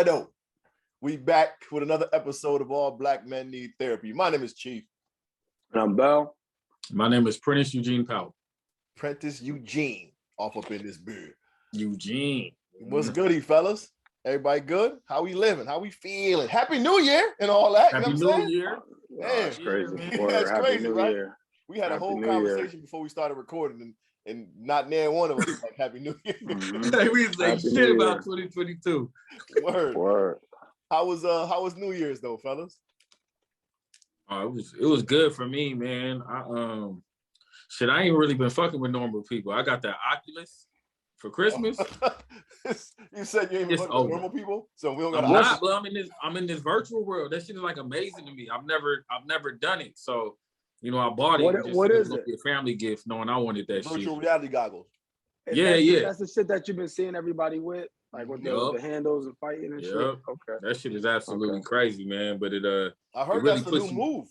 righto. We back with another episode of All Black Men Need Therapy. My name is Chief. And I'm Bell. My name is Prentice Eugene Powell. Prentice Eugene, off up in this beard. Eugene. What's goody, fellas? Everybody good? How we living? How we feeling? Happy New Year and all that. Happy you know what I'm New Year. That's crazy. That's Happy crazy, New right? Year. We had a Happy whole New conversation Year. before we started recording, and not near one of us was like Happy New Year. Hey, we say Happy shit New about Year. 2022. Word. How was New Year's though, fellas? It was good for me, man. I ain't really been fucking with normal people. I got that Oculus for Christmas. You said you ain't been fucking with normal people, so we don't got. I'm in this virtual world. That shit is like amazing to me. I've never done it, so I bought it. What is it? Be a family gift, knowing I wanted that virtual shit. reality goggles. That's the shit that you've been seeing everybody with, like with the handles and fighting and shit. Okay, that shit is absolutely crazy, man. But I heard really that's the new move.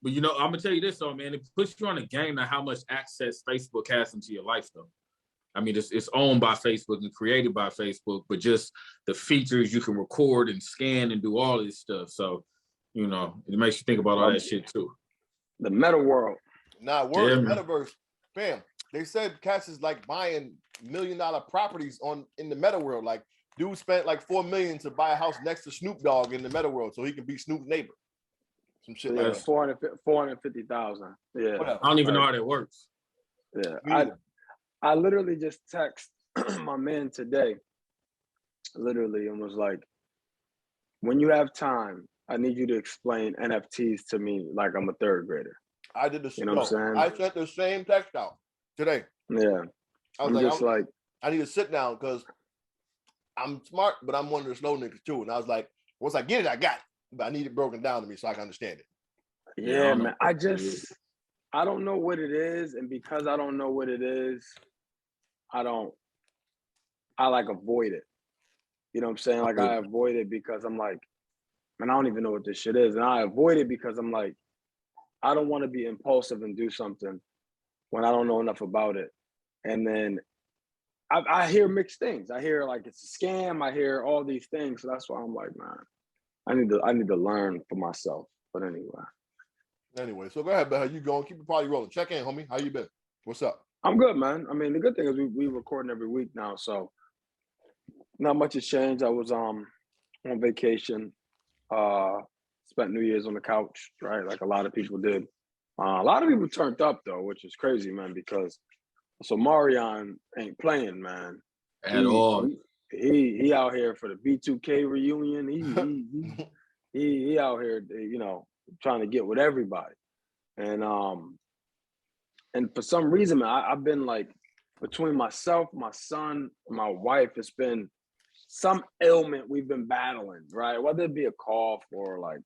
But I'm gonna tell you this though, man. It puts you on a game to how much access Facebook has into your life, though. I mean, it's owned by Facebook and created by Facebook, but just the features you can record and scan and do all this stuff. So, it makes you think about all that shit too. The meta world. Metaverse. Bam. They said cats is like buying $1 million properties in the meta world. Like, dude spent like $4 million to buy a house next to Snoop Dogg in the meta world so he can be Snoop's neighbor. Some shit like that. 450,000. Yeah. I don't even know how that works. Yeah. I literally just text my man today, literally, and was like, when you have time, I need you to explain NFTs to me like I'm a third grader. I did the same. You know what I'm saying? I sent the same text out today. Yeah. I was like, I need to sit down because I'm smart, but I'm one of the slow niggas too. And I was like, once I get it, I got it. But I need it broken down to me so I can understand it. Yeah, man. I don't know what it is. And because I don't know what it is, I avoid it. You know what I'm saying? Like I avoid it because I'm like, man, I don't even know what this shit is. And I avoid it because I'm like, I don't want to be impulsive and do something when I don't know enough about it. And then I hear mixed things. I hear like it's a scam. I hear all these things. So that's why I'm like, man, I need to learn for myself. But anyway, so go ahead, man. How you going? Keep the party rolling. Check in, homie. How you been? What's up? I'm good, man. I mean, the good thing is we recording every week now, so not much has changed. I was on vacation, spent New Year's on the couch, right? Like a lot of people did. A lot of people turned up though, which is crazy, man, because Marion ain't playing, man. At all. He out here for the B2K reunion. He out here, trying to get with everybody. And for some reason, man, I've been like, between myself, my son, my wife, it's been some ailment we've been battling, right? Whether it be a cough or like,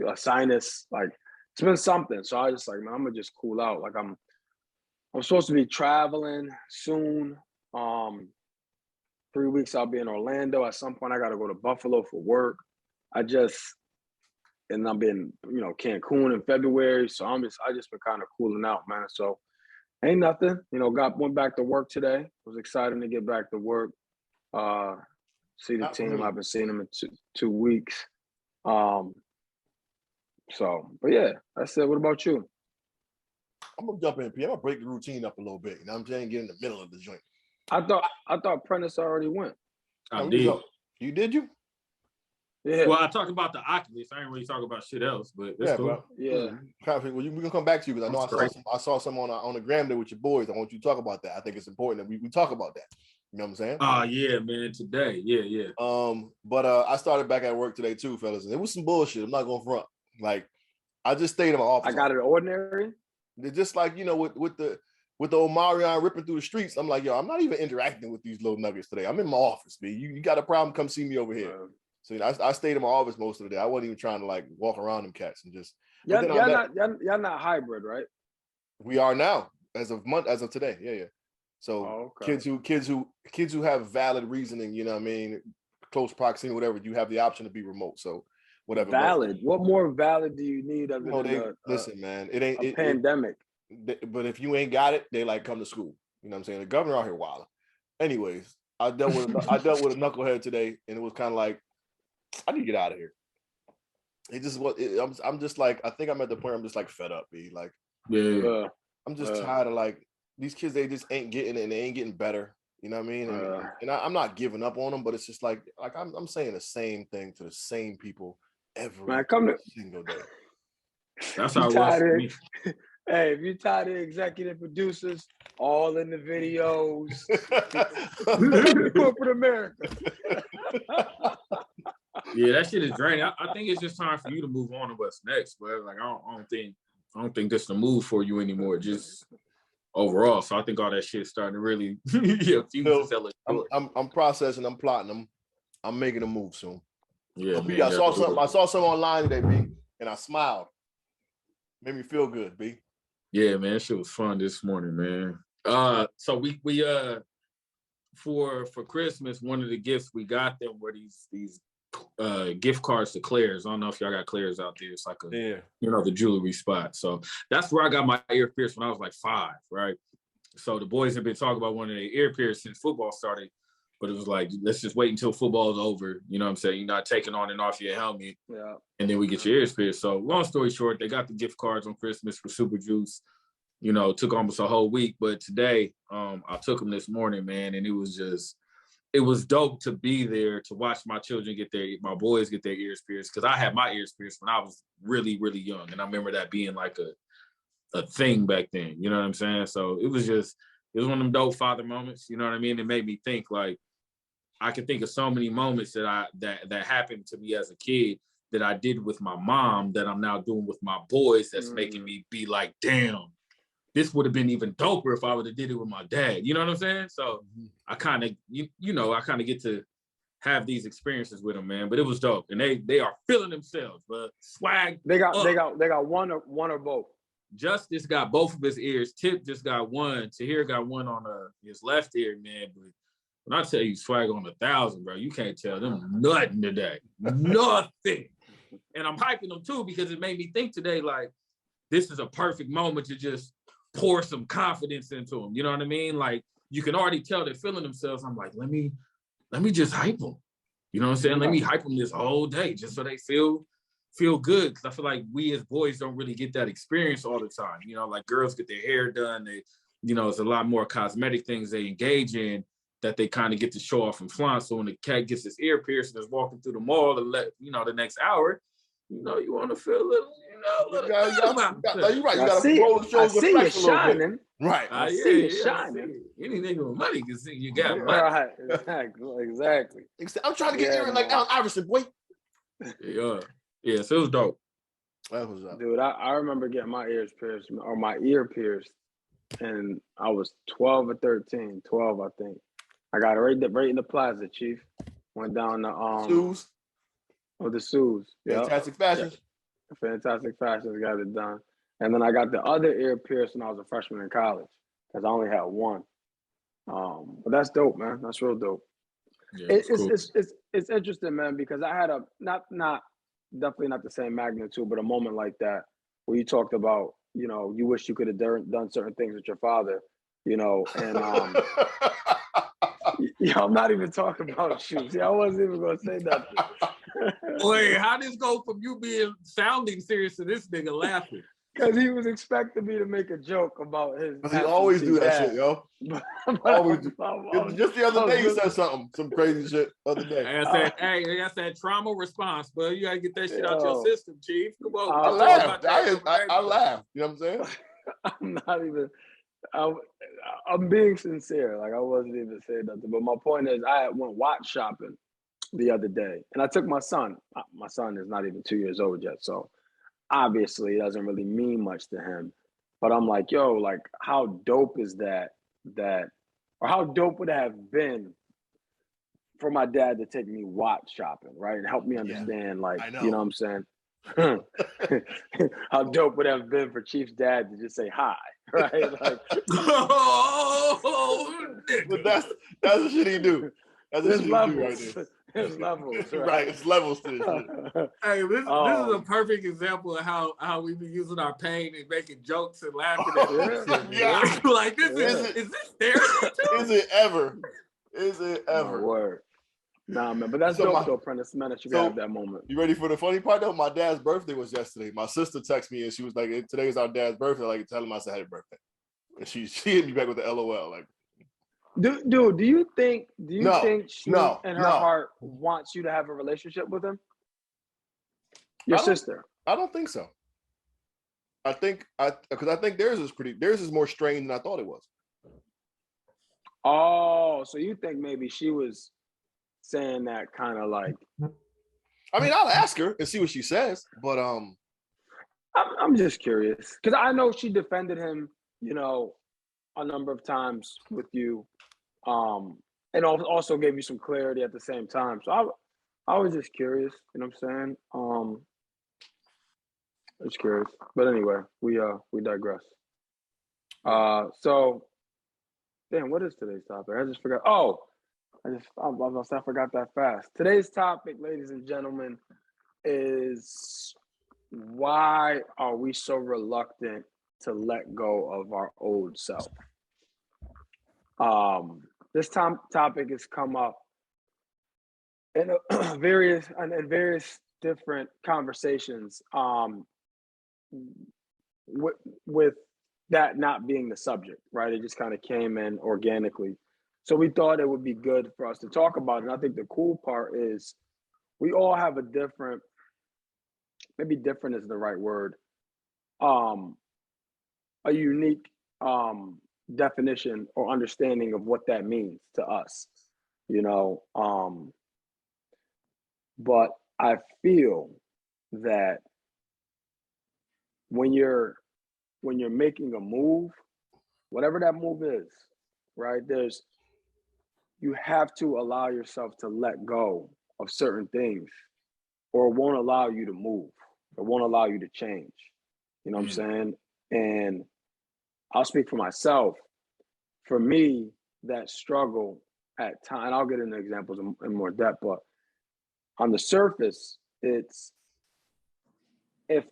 a sinus, like it's been something. So I just like, man, I'm gonna just cool out. Like I'm supposed to be traveling soon. 3 weeks I'll be in Orlando. At some point I gotta go to Buffalo for work. And I've been, Cancun in February. So I just been kind of cooling out, man. So ain't nothing, went back to work today. Was excited to get back to work. See the team. I've been seeing them in 2 weeks. But yeah, that's it. What about you? I'm gonna jump in, P. I'm gonna break the routine up a little bit. I'm saying, get in the middle of the joint. I thought Prentice already went. I did. You did you? Yeah. Well, I talked about the Oculus. I ain't really talk about shit else, but that's cool. Bro. Yeah. Well, we can come back to you because I know I saw some on the gram there with your boys. I want you to talk about that. I think it's important that we talk about that. You know what I'm saying? Yeah, man. Today, yeah. But I started back at work today too, fellas, and it was some bullshit. I'm not gonna front. Like, I just stayed in my office. I got it ordinary. They're just like, with the Omarion ripping through the streets. I'm like, yo, I'm not even interacting with these little nuggets today. I'm in my office, man. You got a problem? Come see me over here. So I stayed in my office most of the day. I wasn't even trying to like walk around them cats and just. Y'all not hybrid, right? We are now as of today. Yeah. So kids who have valid reasoning, you know what I mean, close proximity, whatever, you have the option to be remote. So whatever. Valid. What more valid do you need other than listen, man, it ain't a pandemic. But if you ain't got it, they like come to school. You know what I'm saying? The governor out here wilding. Anyways, I dealt with a knucklehead today, and it was kind of like, I need to get out of here. It just was. I'm just like, I think I'm at the point where I'm just like fed up, B. Like, Yeah. I'm just tired of like these kids. They just ain't getting it, and they ain't getting better. You know what I mean? And I'm not giving up on them, but it's just like I'm saying the same thing to the same people every single day. That's how it was for me. Hey, if you're tired of executive producers all in the videos, corporate America. Yeah, that shit is draining. I think it's just time for you to move on to what's next, but like I don't think this is the move for you anymore. Just overall. So I think all that shit's starting to really I'm processing, I'm plotting, I'm making a move soon. Yeah, B, I saw something online today, B, and I smiled. Made me feel good, B. Yeah, man, shit was fun this morning, man. So we for Christmas, one of the gifts we got them were these gift cards to Claire's. I don't know if y'all got Claire's out there. It's like the jewelry spot. So that's where I got my ear pierced when I was like 5, right? So the boys have been talking about one of their ear pierced since football started, but it was like, let's just wait until football's over. You know what I'm saying? You're not taking on and off your helmet. Yeah. And then we get your ears pierced. So long story short, they got the gift cards on Christmas for Super Juice. You know, it took almost a whole week, but today I took them this morning, man, and it was dope to be there to watch my boys get their ears pierced, because I had my ears pierced when I was really, really young, and I remember that being like a thing back then. You know what I'm saying? So it was one of them dope father moments. You know what I mean? It made me think, like, I can think of so many moments that happened to me as a kid that I did with my mom that I'm now doing with my boys. That's making me be like, damn, this would have been even doper if I would have did it with my dad. You know what I'm saying? So I kind of, I kind of get to have these experiences with them, man. But it was dope, and they are feeling themselves. But swag. They got one or both. Justice got both of his ears. Tip just got one. Tahir got one on his left ear, man. But when I tell you swag on 1,000, bro, you can't tell them nothing today. Nothing. And I'm hyping them too, because it made me think today, like, this is a perfect moment to just pour some confidence into them. You know what I mean? Like, you can already tell they're feeling themselves. I'm like, let me just hype them. You know what I'm saying? Let me hype them this whole day just so they feel good. Because I feel like we as boys don't really get that experience all the time. You know, like girls get their hair done. They, it's a lot more cosmetic things they engage in that they kind of get to show off and flaunt. So when the cat gets his ear pierced and is walking through the mall the next hour, you want to feel a little, you're right. You got to roll the shoulders. I see you shining. Right. I see you shining. Any nigga with money can see you got money. Right. Exactly. I'm trying to get ear like Allen Iverson, boy. Yeah. So it was dope. That was up. Dude, I remember getting my ears pierced, or my ear pierced, and I was 12 or 13. 12, I think. I got it right in the plaza, Chief. Went down to Sue's. Oh, the Sue's. Fantastic Fashions. Yeah. Fantastic Fashions got it done. And then I got the other ear pierced when I was a freshman in college, because I only had one. But that's dope, man. That's real dope. Yeah, it's interesting, man, because I had definitely not the same magnitude, but a moment like that where you talked about, you wish you could have done certain things with your father, and I'm not even talking about you. See, I wasn't even gonna say nothing. Wait, how this go from you sounding serious to this nigga laughing? Because he was expecting me to make a joke about his. He always do that shit, yo. Always do. Just the other day, you said some crazy shit. Other day, I said trauma response, but you gotta get that shit out your system, Chief. Come on, I laughed. I laughed. You know what I'm saying? I'm not even. I'm being sincere. Like, I wasn't even saying nothing. But my point is, I went watch shopping the other day, and I took my son. My son is not even 2 years old yet, so obviously it doesn't really mean much to him. But I'm like, yo, like, how dope is that, or how dope would it have been for my dad to take me watch shopping, right? And help me understand, like, you know what I'm saying? How dope would it have been for Chief's dad to just say hi, right? Like, but that's the shit he do. That's the shit he do right there. There's levels, right? It's levels to this shit. Hey, this is a perfect example of how we be using our pain and making jokes and laughing at it. Yeah. Like, is this therapy too? Is it ever? Is it My ever? word. Nah, man, but that's So dope though, Prentice, man, that you so- have that moment. You ready for the funny part though? My dad's birthday was yesterday. My sister texted me and she was like, "Today is our dad's birthday." Like, tell him I said happy birthday. And she hit me back with the LOL. Like, Dude, do you think she in her heart wants you to have a relationship with him? Your sister? I don't think so. Because I think theirs is more strained than I thought it was. Oh, so you think maybe she was saying that kind of like? I mean, I'll ask her and see what she says, but I'm just curious because I know she defended him, a number of times with you, and also gave you some clarity at the same time. So I was just curious, you know what I'm saying? I was curious, but anyway, we digress. So, damn, what is today's topic? I just forgot. Oh, I forgot that fast. Today's topic, ladies and gentlemen, is why are we so reluctant to let go of our old self? This topic has come up in various different conversations. With that not being the subject, right? It just kind of came in organically. So we thought it would be good for us to talk about it. And I think the cool part is we all have a different, maybe different is the right word, a unique definition or understanding of what that means to us, but I feel that when you're making a move, whatever that move is, right? You have to allow yourself to let go of certain things, or it won't allow you to move. It won't allow you to change. You know what I'm saying? And I'll speak for myself. For me, that struggle at times, I'll get into examples in more depth, but on the surface, it's if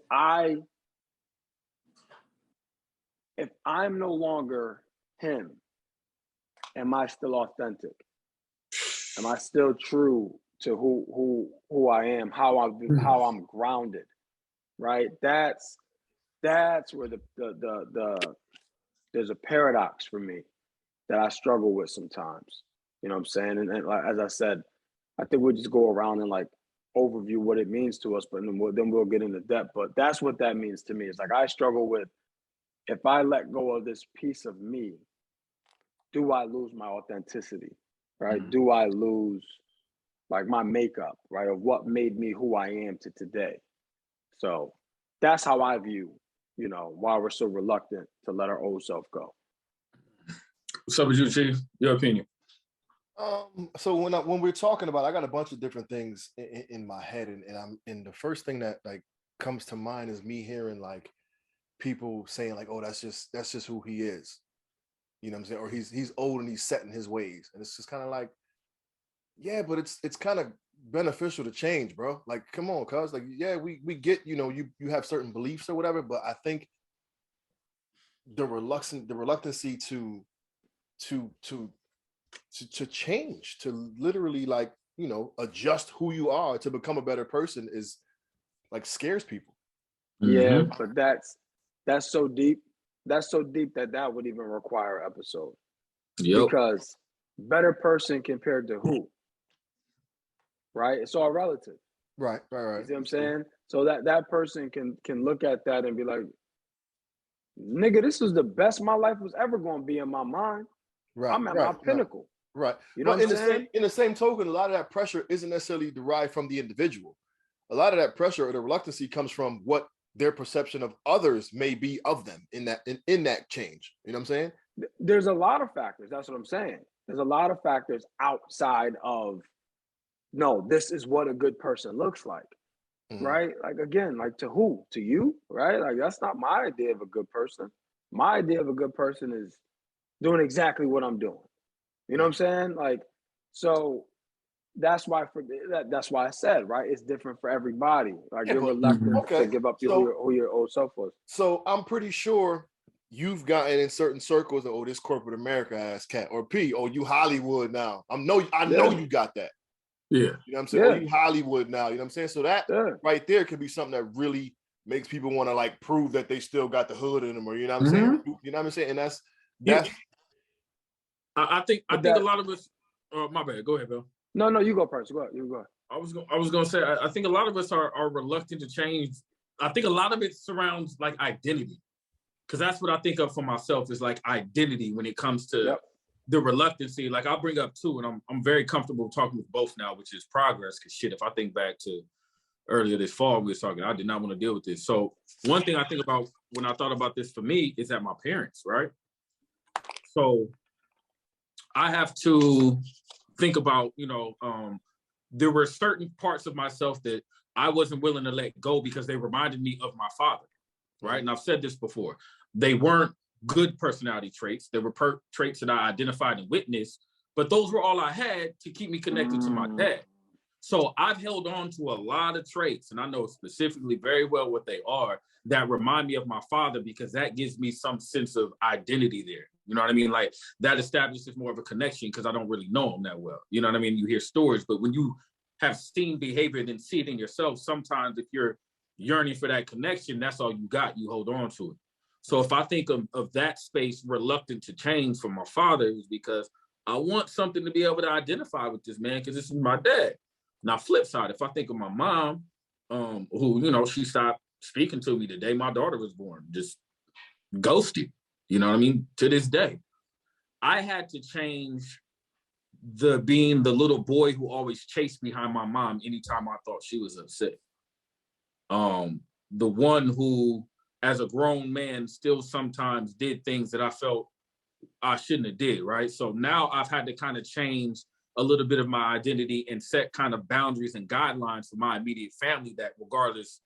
I'm no longer him, am I still authentic? Am I still true to who I am, how I'm grounded, right? That's where the there's a paradox for me that I struggle with sometimes. You know what I'm saying? And like, as I said, I think we'll just go around and like overview what it means to us, but then we'll get into depth. But that's what that means to me. It's like I struggle with, if I let go of this piece of me, do I lose my authenticity, right? Do I lose like my makeup, right? Of what made me who I am to today. So that's how I view, why we're so reluctant to let our old self go. What's up with you, Chief? Your opinion? So when we're talking about, I got a bunch of different things in my head, and the first thing that like comes to mind is me hearing like people saying like, "Oh, that's just who he is," you know what I'm saying? Or he's old and he's set in his ways, and it's just kind of like, yeah, but it's kind of beneficial to change, bro. Like, come on, cuz like, yeah, we get, you have certain beliefs or whatever, but I think the reluctancy to change, to literally like, adjust who you are to become a better person is like scares people. Yeah, but that's so deep. That's so deep that would even require an episode. Yep. Because better person compared to who? Right? It's all relative. Right. You see what I'm saying? So that person can look at that and be like, nigga, this was the best my life was ever going to be in my mind. Right. I'm at my pinnacle. Right. You know what I'm saying? In the same token, a lot of that pressure isn't necessarily derived from the individual. A lot of that pressure or the reluctancy comes from what their perception of others may be of them in that change. You know what I'm saying? There's a lot of factors. That's what I'm saying. There's a lot of factors outside of, no, this is what a good person looks like. Right? Like, again, like to who? To you, right? Like, that's not my idea of a good person. My idea of a good person is doing exactly what I'm doing. You know what I'm saying? Like, so that's why that's why I said, right? It's different for everybody. Like, you're reluctant to give up who your old self was. So I'm pretty sure you've gotten in certain circles, oh, this corporate America ass cat, or P, oh, you Hollywood now. I know you got that. Yeah. You know what I'm saying? Yeah. Oh, you Hollywood now. You know what I'm saying? So that right there could be something that really makes people want to like prove that they still got the hood in them, or you know what I'm saying? You know what I'm saying? And that's I think a lot of us. My bad. Go ahead, Bill. No, you go first. Go ahead. You go. I was gonna say I think a lot of us are reluctant to change. I think a lot of it surrounds like identity, because that's what I think of for myself is like identity when it comes to the reluctancy. Like I'll bring up two, and I'm very comfortable talking with both now, which is progress. Because shit, if I think back to earlier this fall, we was talking, I did not want to deal with this. So one thing I think about when I thought about this for me is that my parents, right? So I have to think about, there were certain parts of myself that I wasn't willing to let go because they reminded me of my father, right? And I've said this before. They weren't good personality traits. They were traits that I identified and witnessed, but those were all I had to keep me connected to my dad. So I've held on to a lot of traits, and I know specifically very well what they are, that remind me of my father, because that gives me some sense of identity there. You know what I mean? Like that establishes more of a connection because I don't really know him that well. You know what I mean? You hear stories, but when you have seen behavior and then see it in yourself, sometimes if you're yearning for that connection, that's all you got. You hold on to it. So if I think of that space reluctant to change for my father, is because I want something to be able to identify with this man because this is my dad. Now, flip side, if I think of my mom, who, she stopped speaking to me the day my daughter was born, just ghosted, you know what I mean? To this day, I had to change being the little boy who always chased behind my mom anytime I thought she was upset. The one who, as a grown man, still sometimes did things that I felt I shouldn't have did, right? So now I've had to kind of change a little bit of my identity and set kind of boundaries and guidelines for my immediate family that regardless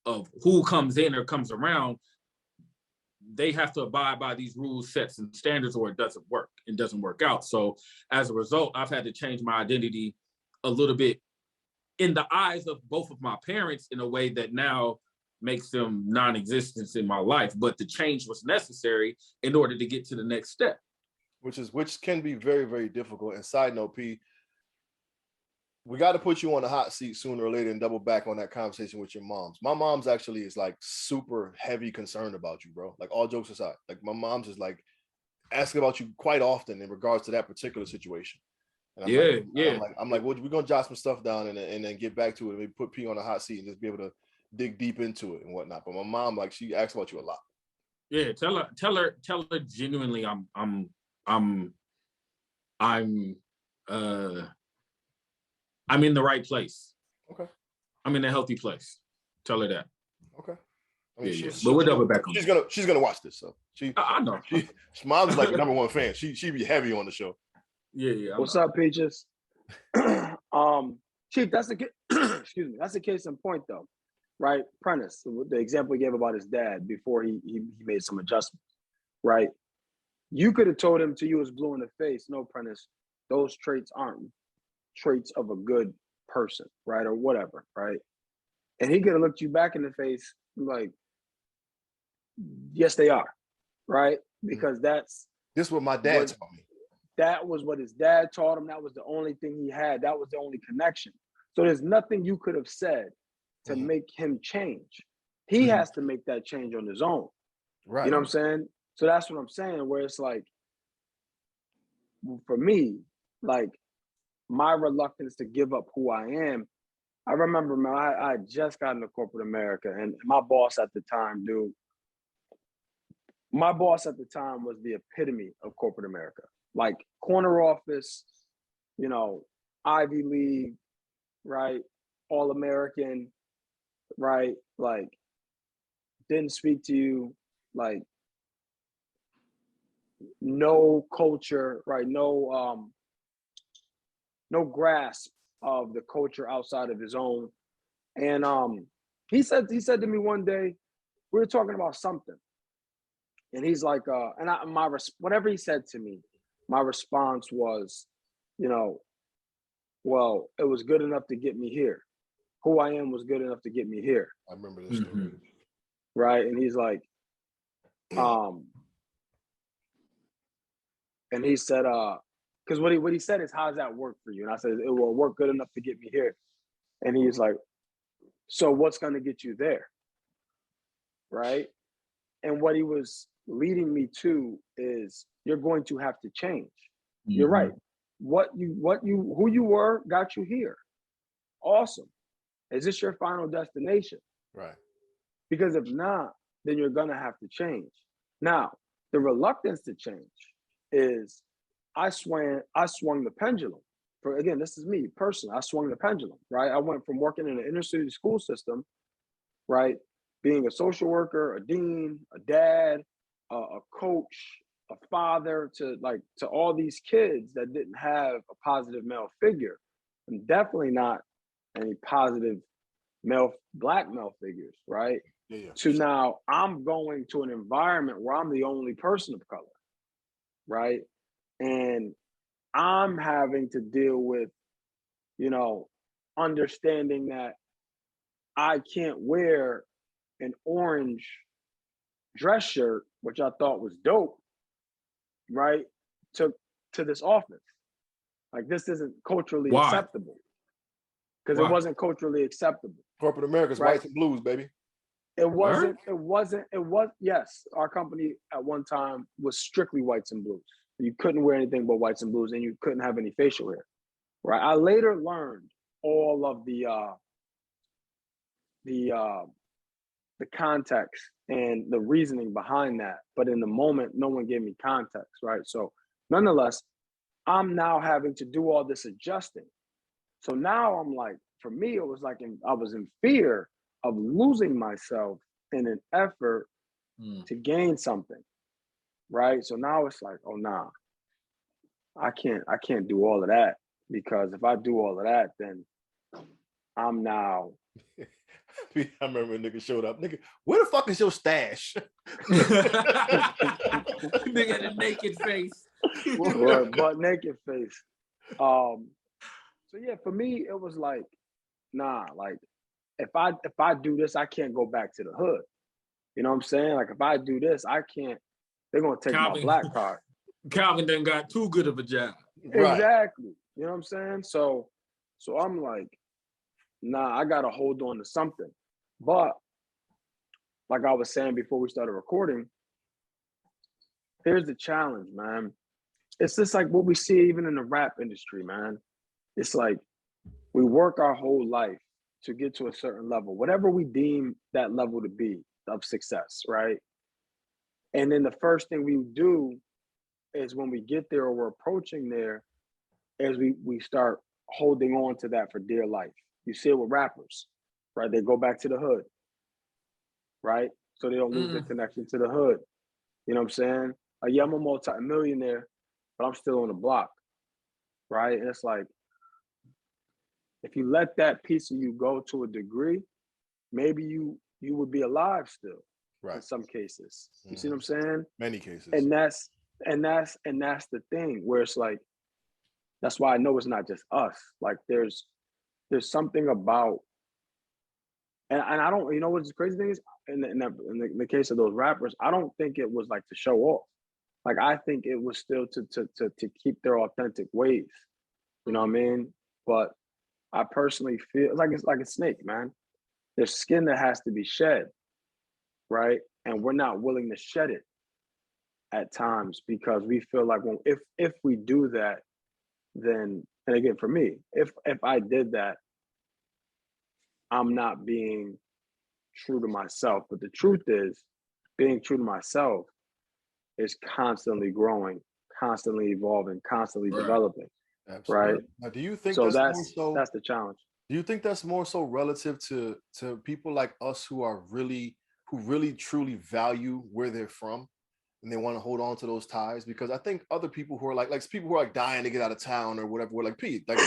of who comes in or comes around, they have to abide by these rules, sets, and standards, or it doesn't work. It doesn't work out. So as a result, I've had to change my identity a little bit in the eyes of both of my parents in a way that now makes them non-existent in my life. But the change was necessary in order to get to the next step. Which can be very, very difficult. And side note, P, we got to put you on the hot seat sooner or later and double back on that conversation with your moms. My mom's actually is like super heavy concerned about you, bro. Like all jokes aside, like my mom's is like asking about you quite often in regards to that particular situation. And I'm like, well, we're gonna jot some stuff down and then get back to it and maybe put P on the hot seat and just be able to dig deep into it and whatnot. But my mom, like, she asks about you a lot. Yeah, tell her genuinely I'm in the right place. Okay. I'm in a healthy place. Tell her that. Okay. I mean, but we'll double back on. She's gonna watch this, so I know. Mom's like the #1 fan. She be heavy on the show. Yeah. What's up, Peaches? Chief, that's the excuse me. That's the case in point, though, right? Prentice, the example he gave about his dad before he made some adjustments, right? You could have told him till you was blue in the face, no, Prentice, those traits aren't traits of a good person, right? Or whatever, right? And he could have looked you back in the face like, yes, they are, right? Because this is what my dad taught me. That was what his dad taught him. That was the only thing he had. That was the only connection. So there's nothing you could have said to make him change. He has to make that change on his own. Right. You know what I'm saying? So that's what I'm saying, where it's like, for me, like my reluctance to give up who I am. I remember, man, I just got into corporate America, and my boss at the time, was the epitome of corporate America. Like corner office, Ivy League, right? All American, right? Like didn't speak to you, like no culture, right? No grasp of the culture outside of his own. And he said to me one day, we were talking about something, and he's like, whatever he said to me, my response was, well, it was good enough to get me here. Who I am was good enough to get me here. I remember this story. Right. And he's like, And he said, because what he said is, how's that work for you? And I said, it will work good enough to get me here. And he's like, so what's going to get you there? Right. And what he was leading me to is, you're going to have to change. You're right. Who you were got you here. Awesome. Is this your final destination? Right. Because if not, then you're going to have to change. Now, the reluctance to change is, I swung the pendulum. For, again, this is me personally. I swung the pendulum, right? I went from working in an inner city school system, right, being a social worker, a dean, a dad, a coach, a father, to all these kids that didn't have a positive male figure, and definitely not any positive black male figures, right? Yeah. To now I'm going to an environment where I'm the only person of color, right? And I'm having to deal with, understanding that I can't wear an orange dress shirt, which I thought was dope, right? To this office. Like, this isn't culturally acceptable. Because it wasn't culturally acceptable. Corporate America's whites and blues, baby. It was, yes, our company at one time was strictly whites and blues. You couldn't wear anything but whites and blues, and you couldn't have any facial hair, right? I later learned all of the context and the reasoning behind that. But in the moment, no one gave me context, right? So nonetheless, I'm now having to do all this adjusting. So now I'm like, for me, it was like I was in fear of losing myself in an effort to gain something, right? So now it's like, oh nah, I can't do all of that, because if I do all of that, then I'm now. I remember a nigga showed up. Nigga, where the fuck is your stash? Nigga, the naked face. Butt naked face. So yeah, for me, it was like, nah, like if I do this, I can't go back to the hood. You know what I'm saying? Like, if I do this, I can't. They're gonna take my black card. Calvin done got too good of a job. Right. Exactly. You know what I'm saying? So I'm like, nah, I gotta hold on to something. But like I was saying before we started recording, here's the challenge, man. It's just like what we see even in the rap industry, man. It's like we work our whole life to get to a certain level, whatever we deem that level to be of success, right? And then the first thing we do is, when we get there or we're approaching there, is we start holding on to that for dear life. You see it with rappers, right? They go back to the hood, right? So they don't lose their connection to the hood. You know what I'm saying? Like, yeah, I'm a multi-millionaire, but I'm still on the block, right? And it's like, if you let that piece of you go to a degree, maybe you would be alive still, right? In some cases. You see what I'm saying? Many cases. And that's the thing, where it's like, that's why I know it's not just us. Like, there's something about, and I don't, you know what's the crazy thing is, in the case of those rappers, I don't think it was like to show off. Like, I think it was still to keep their authentic ways. You know what I mean? But I personally feel like it's like a snake, man. There's skin that has to be shed, right? And we're not willing to shed it at times, because we feel like, well, if we do that, then, and again, for me, if I did that, I'm not being true to myself. But the truth is, being true to myself is constantly growing, constantly evolving, constantly developing. Absolutely. Right. Now, do you think so that's the challenge? Do you think that's more so relative to people like us who really truly value where they're from, and they want to hold on to those ties? Because I think other people who are like people who are like dying to get out of town or whatever, we're like, Pete, like,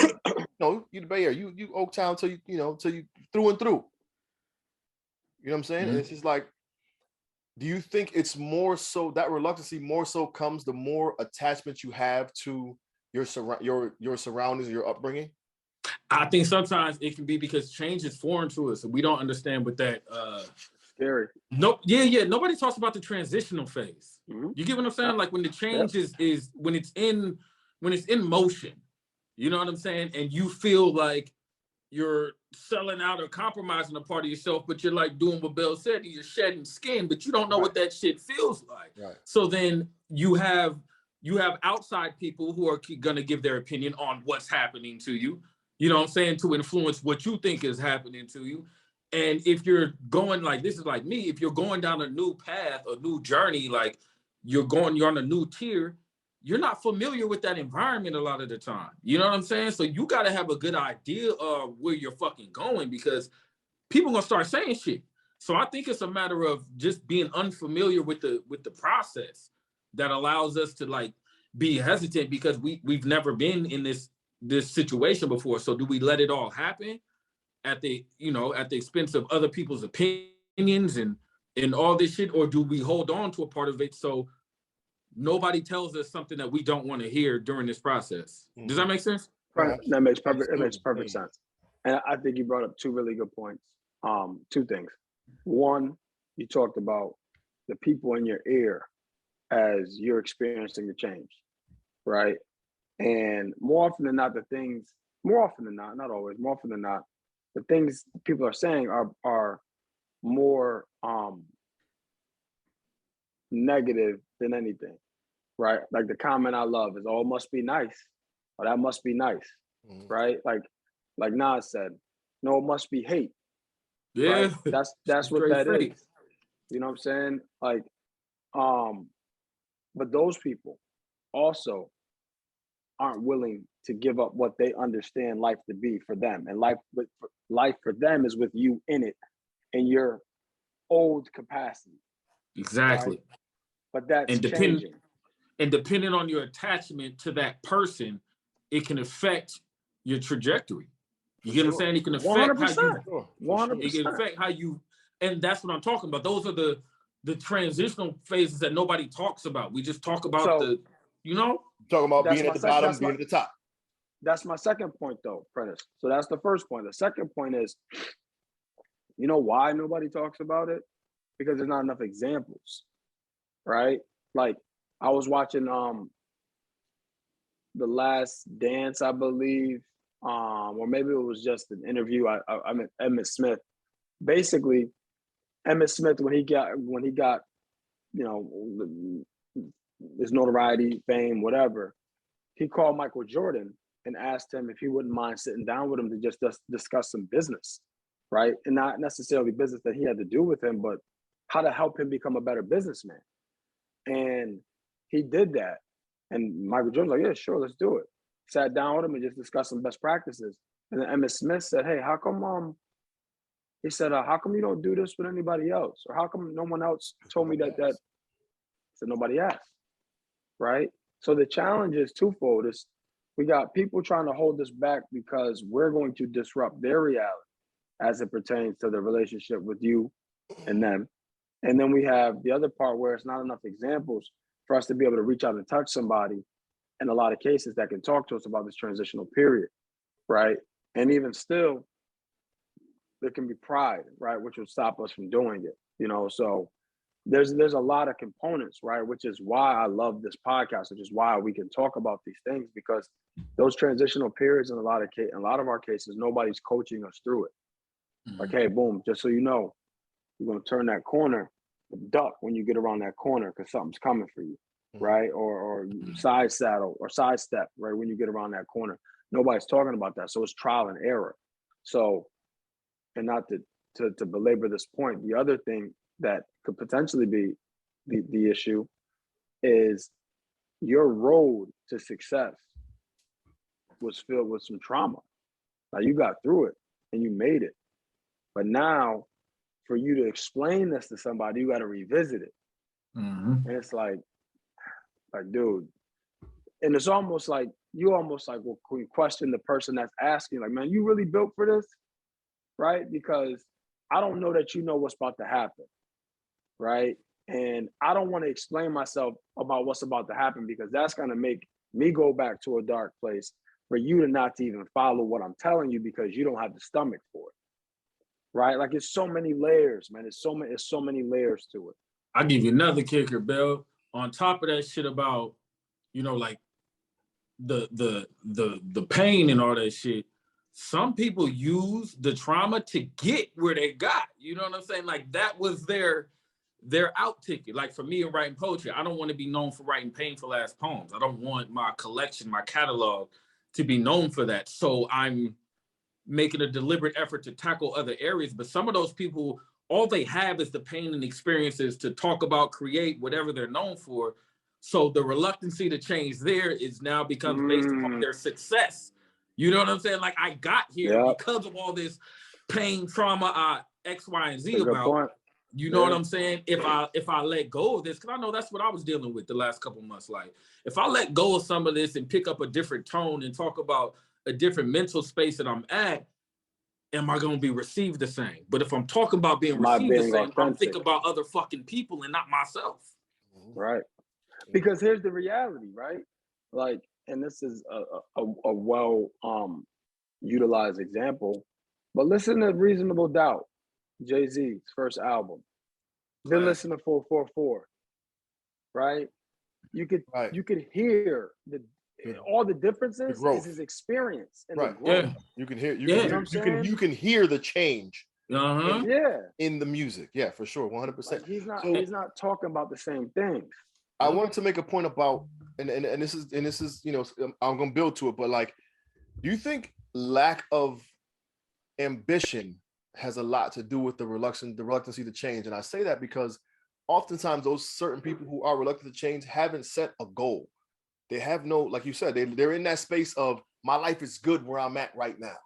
you the Bay Area, you Oaktown till you through and through. You know what I'm saying? And it's just like, do you think it's more so that reluctancy more so comes the more attachment you have to your surroundings, your upbringing? I think sometimes it can be because change is foreign to us, and we don't understand what Scary. No, yeah. Nobody talks about the transitional phase. Mm-hmm. You get what I'm saying? Like when the change is when it's in motion. You know what I'm saying? And you feel like you're selling out or compromising a part of yourself, but you're like doing what Bill said, you're shedding skin, but you don't know what that shit feels like. Right. So then you have outside people who are going to give their opinion on what's happening to you, you know what I'm saying, to influence what you think is happening to you. And if you're going like, this is like me, if you're going down a new path, a new journey, like you're on a new tier, you're not familiar with that environment a lot of the time. You know what I'm saying? So you got to have a good idea of where you're fucking going, because people are going to start saying shit. So I think it's a matter of just being unfamiliar with the process that allows us to like be hesitant, because we've never been in this situation before. So do we let it all happen at the expense of other people's opinions and all this shit, or do we hold on to a part of it so nobody tells us something that we don't want to hear during this process? Does that make sense? That makes perfect sense. And I think you brought up two really good points. Two things. One, you talked about the people in your ear as you're experiencing the change, right? And more often than not, not always, more often than not, the things people are saying are more negative than anything, right? Like the comment I love is, "Oh, it must be nice," or "That must be nice," right? Like Nas said, "No, it must be hate." Yeah, right? That's what that is. You know what I'm saying? Like, but those people also aren't willing to give up what they understand life to be for them, and life for them is with you in it, in your old capacity. Exactly. Right? But that's changing. And depending on your attachment to that person, it can affect your trajectory. You get what I'm saying? It can affect 100%. 100%. It can affect how you, and that's what I'm talking about. Those are the transitional phases that nobody talks about. We just talk about talking about being at the bottom, being at the top. That's my second point, though, Prentice. So that's the first point. The second point is, you know why nobody talks about it? Because there's not enough examples, right? Like I was watching The Last Dance, I believe, or maybe it was just an interview. I met Emmitt Smith. Basically, Emmitt Smith, when he got his notoriety, fame, whatever, he called Michael Jordan and asked him if he wouldn't mind sitting down with him to just discuss some business, right? And not necessarily business that he had to do with him, but how to help him become a better businessman. And he did that. And Michael Jordan was like, yeah, sure, let's do it. Sat down with him and just discussed some best practices. And then Emmitt Smith said, hey, how come, he said, how come you don't do this with anybody else? Or how come no one else told me that? I said, nobody asked, right? So the challenge is twofold. We got people trying to hold us back because we're going to disrupt their reality as it pertains to the relationship with you and them. And then we have the other part where it's not enough examples for us to be able to reach out and touch somebody in a lot of cases that can talk to us about this transitional period, right? And even still, there can be pride, right, which will stop us from doing it, So there's a lot of components, right, which is why I love this podcast, which is why we can talk about these things, because those transitional periods in a lot of our cases, nobody's coaching us through it. Like, hey, boom, just so you know, you're going to turn that corner, duck when you get around that corner because something's coming for you, right? Or side saddle or side step, right, when you get around that corner. Nobody's talking about that. So it's trial and error. So, and not to belabor this point, the other thing that could potentially be the issue is your road to success was filled with some trauma. Now you got through it and you made it. But now for you to explain this to somebody, you got to revisit it. And it's like, dude, and it's almost like well, we question the person that's asking, like, man, you really built for this, right? Because I don't know that you know what's about to happen, right? And I don't want to explain myself about what's about to happen because that's going to make me go back to a dark place for you to not to even follow what I'm telling you because you don't have the stomach for it. right? Like it's so many layers, man. It's so many layers to it. I'll give you another kicker, Bill. On top of that shit about, you know, like the pain and all that shit, some people use the trauma to get where they got. You know what I'm saying? Like that was their out ticket. Like for me in writing poetry, I don't want to be known for writing painful ass poems. I don't want my collection, my catalog to be known for that. So I'm making a deliberate effort to tackle other areas. But some of those people, all they have is the pain and experiences to talk about, create whatever they're known for. So the reluctancy to change there is now becomes based upon their success. You know what I'm saying? Like I got here because of all this pain, trauma, X, Y, and Z about. Point. You know what I'm saying? If I let go of this, because I know that's what I was dealing with the last couple of months. Like if I let go of some of this and pick up a different tone and talk about a different mental space that I'm at, am I going to be received the same? But if I'm talking about being received the same, I'm thinking about other fucking people and not myself. Right. Because here's the reality, right? Like, and this is a well utilized example, but listen to Reasonable Doubt, Jay-Z's first album. Then listen to 444, right? You could hear all the differences is his experience and the growth. Yeah. You can hear you can hear the change in the music. Yeah, for sure. 100%. Like he's not talking about the same things. I wanted to make a point about and this is, you know, I'm gonna build to it, but like, do you think lack of ambition has a lot to do with the reluctancy to change? And I say that because oftentimes those certain people who are reluctant to change haven't set a goal. They have no, like you said, they're in that space of my life is good where I'm at right now.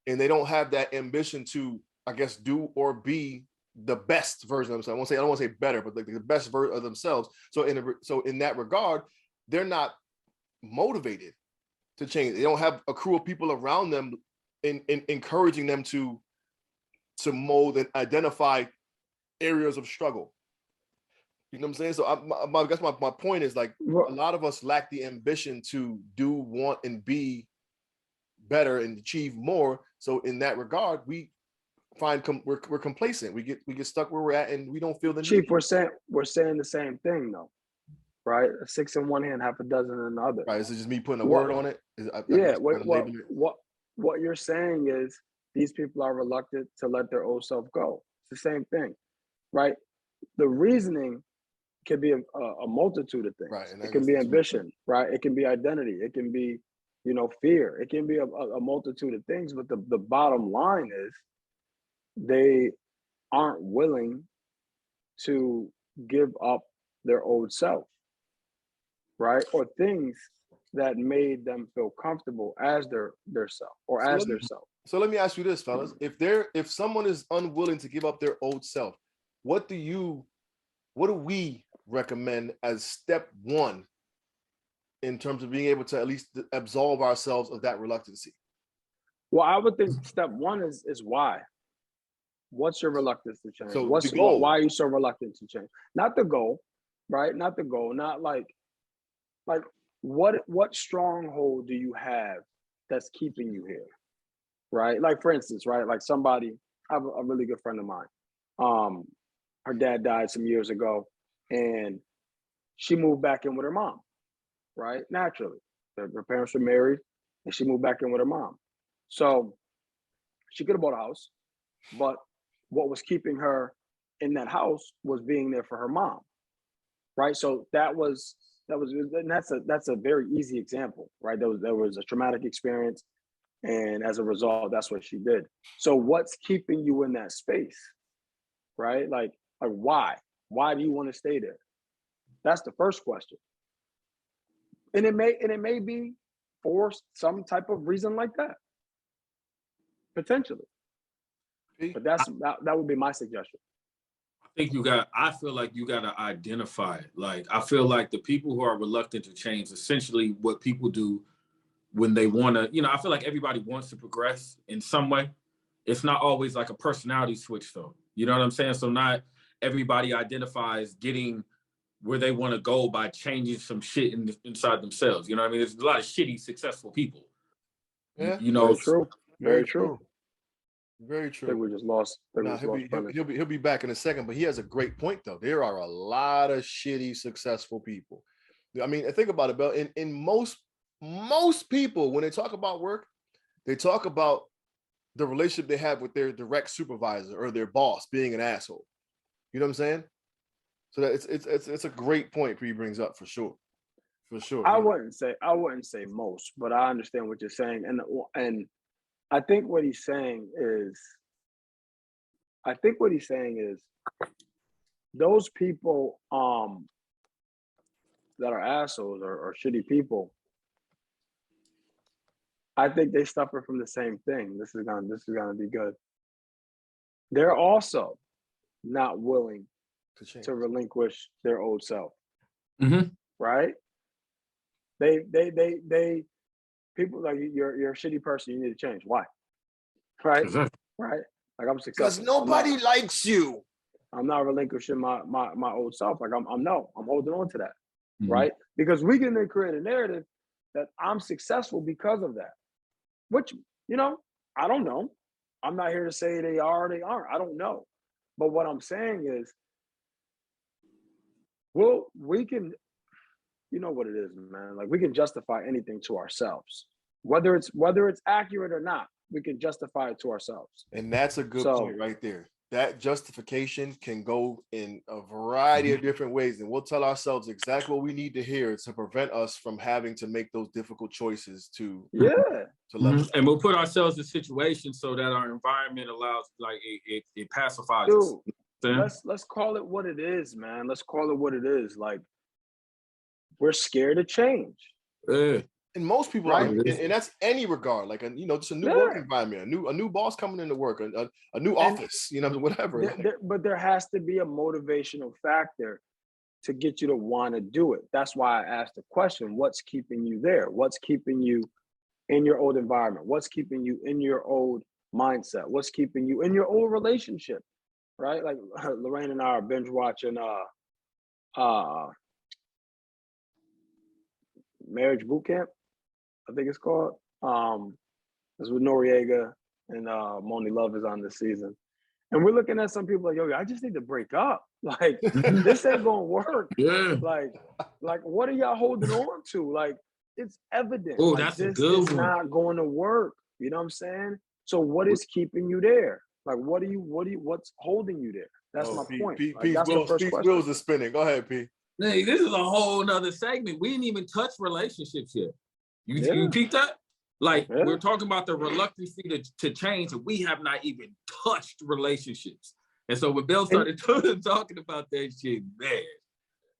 And they don't have that ambition to, I guess, do or be the best version of themselves. I don't want to say better, but like the best version of themselves. So in that regard, they're not motivated to change. They don't have a crew of people around them in encouraging them to mold and identify areas of struggle. You know what I'm saying? So I guess my point is like a lot of us lack the ambition to do, want, and be better and achieve more. So in that regard, we find we're complacent. We get stuck where we're at, and we don't feel the Chief, need. we're saying the same thing though, right? A 6 in one hand, half a dozen in the other. Right? Is it just me putting a word on it? What you're saying is these people are reluctant to let their old self go. It's the same thing, right? The reasoning can be a multitude of things. Right, it can be ambition, right? It can be identity. It can be, you know, fear. It can be a multitude of things. But the bottom line is they aren't willing to give up their old self, right? Or things that made them feel comfortable as their self or as their self. So let me ask you this, fellas. If someone is unwilling to give up their old self, what do we recommend as step one in terms of being able to at least absolve ourselves of that reluctancy? Well, I would think step one is why. What's your reluctance to change? So what's the goal? Why are you so reluctant to change? Not the goal, right? Not the goal. Not like what stronghold do you have that's keeping you here, right? Like for instance, right? Like somebody, I have a really good friend of mine. Her dad died some years ago, and she moved back in with her mom, right? Naturally, her parents were married, and she moved back in with her mom. So she could have bought a house, but what was keeping her in that house was being there for her mom, right? So and that's a very easy example, right? There was a traumatic experience, and as a result, that's what she did. So what's keeping you in that space, right? Like why? Why do you want to stay there? That's the first question. And it may be for some type of reason like that, potentially. But that would be my suggestion. I feel like you got to identify it. Like, I feel like the people who are reluctant to change, essentially what people do when they want to, you know, I feel like everybody wants to progress in some way. It's not always like a personality switch though. You know what I'm saying? So not everybody identifies getting where they want to go by changing some shit inside themselves. You know what I mean? There's a lot of shitty, successful people. Yeah, you know, very true. Very I true. think we just lost. No, he'll be back in a second, but he has a great point though. There are a lot of shitty successful people. I mean, think about it, Bill. In most people, when they talk about work, they talk about the relationship they have with their direct supervisor or their boss being an asshole. You know what I'm saying? So that it's a great point he brings up for sure. For sure. I wouldn't say most, but I understand what you're saying, and I think what he's saying is, those people that are assholes or shitty people, I think they suffer from the same thing. This is gonna be good. They're also not willing to relinquish their old self. Mm-hmm. Right? They people like, you're a shitty person, you need to change. Why? Right? Exactly. Right? Like, I'm because successful. nobody likes you. I'm not relinquishing my old self. Like, I'm holding on to that. Mm-hmm. Right? Because we can then create a narrative that I'm successful because of that. Which, I don't know. I'm not here to say they are or they aren't. I don't know. But what I'm saying is, well, we can, you know what it is, man. Like, we can justify anything to ourselves. Whether it's accurate or not, we can justify it to ourselves. And that's a good point right there. That justification can go in a variety of different ways, and we'll tell ourselves exactly what we need to hear to prevent us from having to make those difficult choices to level. And we'll put ourselves in situations so that our environment allows, like, it pacifies us. Let's call it what it is, man. Let's call it what it is. Like, we're scared of change. And most people are, and that's any regard. Like, just a new work environment, a new boss coming into work, a new office, whatever. But there has to be a motivational factor to get you to want to do it. That's why I asked the question: what's keeping you there? What's keeping you in your old environment? What's keeping you in your old mindset? What's keeping you in your old relationship? Right? Like, Lorraine and I are binge watching Marriage Boot Camp, I think it's called. It's with Noriega and Moni Love is on this season. And we're looking at some people like, yo, I just need to break up. Like, this ain't gonna work. Yeah. Like, what are y'all holding on to? Like, it's evident. Oh, like, that's this a good is one. not going to work. You know what I'm saying? So what is keeping you there? Like, what's holding you there? That's my point. That's the first question. Wheels are spinning. Go ahead, P. Hey, this is a whole nother segment. We didn't even touch relationships yet. You peeped that? Like, we're talking about the reluctance to change, and we have not even touched relationships. And so when Bill started talking about that shit, man.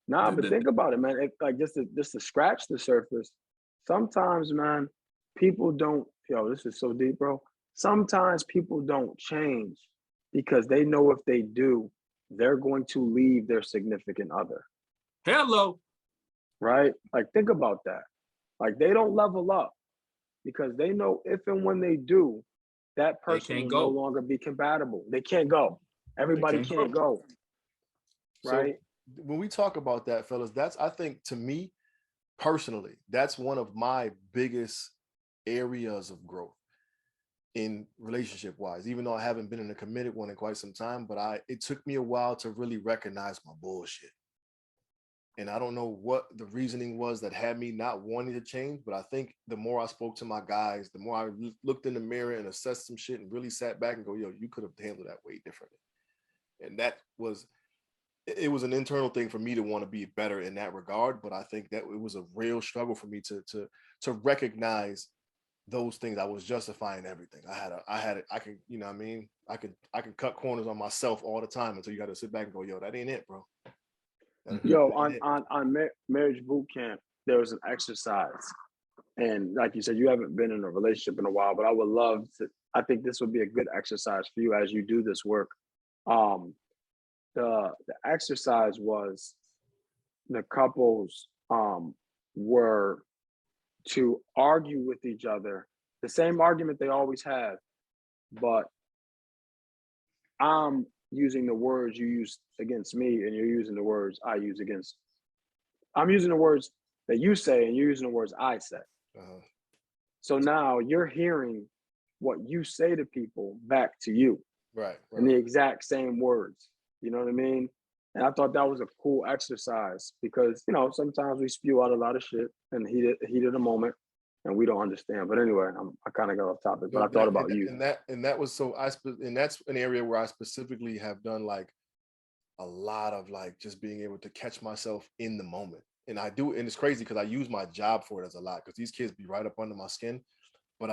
Nah, but think about it, man. Just to scratch the surface, sometimes, man, people don't, this is so deep, bro. Sometimes people don't change because they know if they do, they're going to leave their significant other. Hello. Right? Like, think about that. Like, they don't level up because they know if and when they do, that person will no longer be compatible. They can't go. Everybody can't go. Right? So when we talk about that, fellas, I think, to me personally, that's one of my biggest areas of growth in relationship wise, even though I haven't been in a committed one in quite some time, but it took me a while to really recognize my bullshit. And I don't know what the reasoning was that had me not wanting to change, but I think the more I spoke to my guys, the more I looked in the mirror and assessed some shit and really sat back and go, yo, you could have handled that way differently. And it was an internal thing for me to want to be better in that regard. But I think that it was a real struggle for me to recognize those things. I was justifying everything. I can, you know what I mean? I can cut corners on myself all the time until you got to sit back and go, yo, that ain't it, bro. Yo, on Marriage Boot Camp, there was an exercise. And like you said, you haven't been in a relationship in a while, but I would love to, I think this would be a good exercise for you as you do this work. The exercise was the couples were to argue with each other, the same argument they always have, but I'm using the words you use against me and you're using the words I use against. I'm using the words that you say and you're using the words I say. So now you're hearing what you say to people back to you Right. in the exact same words. You know what I mean? And I thought that was a cool exercise because, you know, sometimes we spew out a lot of shit in the heat of the moment and we don't understand. But anyway, I kind of got off topic, but I thought about you. And that was so and that's an area where I specifically have done like a lot of like just being able to catch myself in the moment. And I do, and it's crazy because I use my job for it as a lot because these kids be right up under my skin. But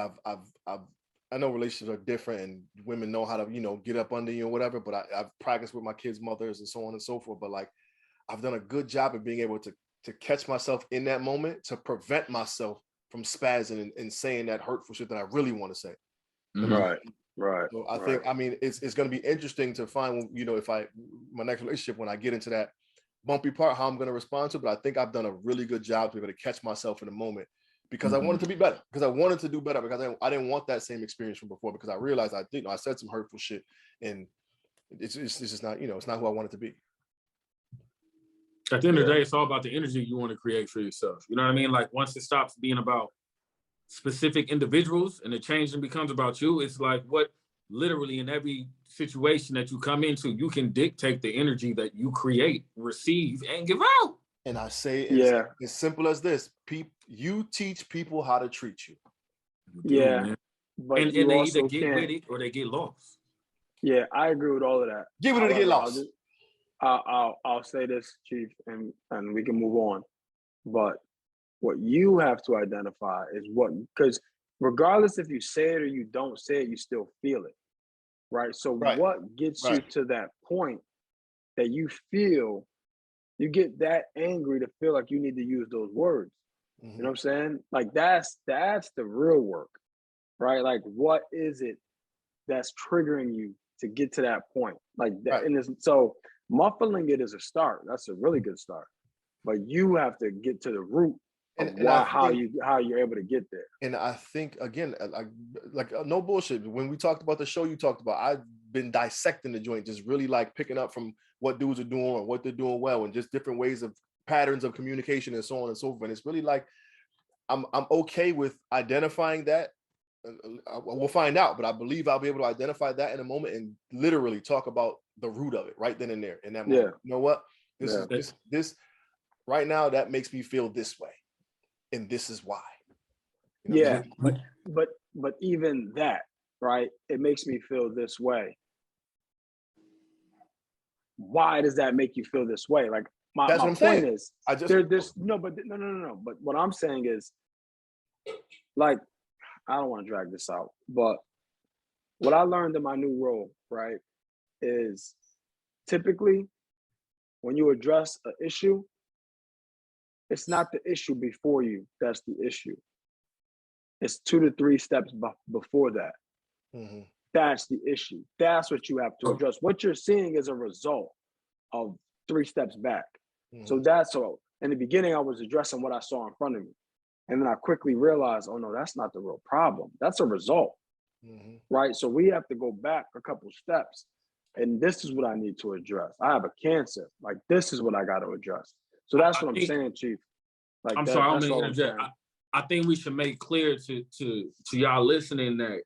I know relationships are different and women know how to, you know, get up under you or whatever, but I've practiced with my kids' mothers and so on and so forth. But like, I've done a good job of being able to catch myself in that moment to prevent myself from spazzing and saying that hurtful shit that I really want to say. Right. So I think, I mean, it's going to be interesting to find, you know, my next relationship, when I get into that bumpy part, how I'm going to respond to it. But I think I've done a really good job to be able to catch myself in the moment because I wanted to be better, because I wanted to do better, because I didn't want that same experience from before, because I realized I said some hurtful shit and it's just not, you know, it's not who I wanted to be. At the end of the day, it's all about the energy you want to create for yourself. You know what I mean? Like once it stops being about specific individuals and the change and becomes about you, it's like what literally in every situation that you come into, you can dictate the energy that you create, receive, and give out. And I say it's as simple as this: you teach people how to treat you. Man. But and they either get with it or they get lost. Yeah, I agree with all of that. Give it to get lost. I'll say this, Chief, and we can move on. But what you have to identify is because regardless if you say it or you don't say it, you still feel it, right? So what gets you to that point that you feel, you get that angry to feel like you need to use those words? You know what I'm saying? Like that's the real work, right? Like what is it that's triggering you to get to that point? Like that, and so muffling it is a start. That's a really good start, but you have to get to the root of how you're able to get there. And I think again, like no bullshit. When we talked about the show you talked about, I've been dissecting the joint, just really like picking up from what dudes are doing or what they're doing well, and just different ways of patterns of communication and so on and so forth. And it's really like I'm okay with identifying that. We'll find out, but I believe I'll be able to identify that in a moment and literally talk about the root of it right then and there in that moment. You know what? This right now that makes me feel this way, and this is why. You know but even that, right? It makes me feel this way. Why does that make you feel this way? Like my point is, no. But what I'm saying is, like, I don't want to drag this out, but what I learned in my new role, right, is typically when you address an issue, it's not the issue before you that's the issue. It's 2 to 3 steps before that. That's the issue. That's what you have to address. What you're seeing is a result of 3 steps back. So in the beginning, I was addressing what I saw in front of me. And then I quickly realized, oh no, that's not the real problem. That's a result, right? So we have to go back a couple steps. And this is what I need to address. I have a cancer. Like, this is what I got to address. So that's what I'm saying, Chief. Like, I'm sorry, I'm going to interject. I think we should make clear to y'all listening that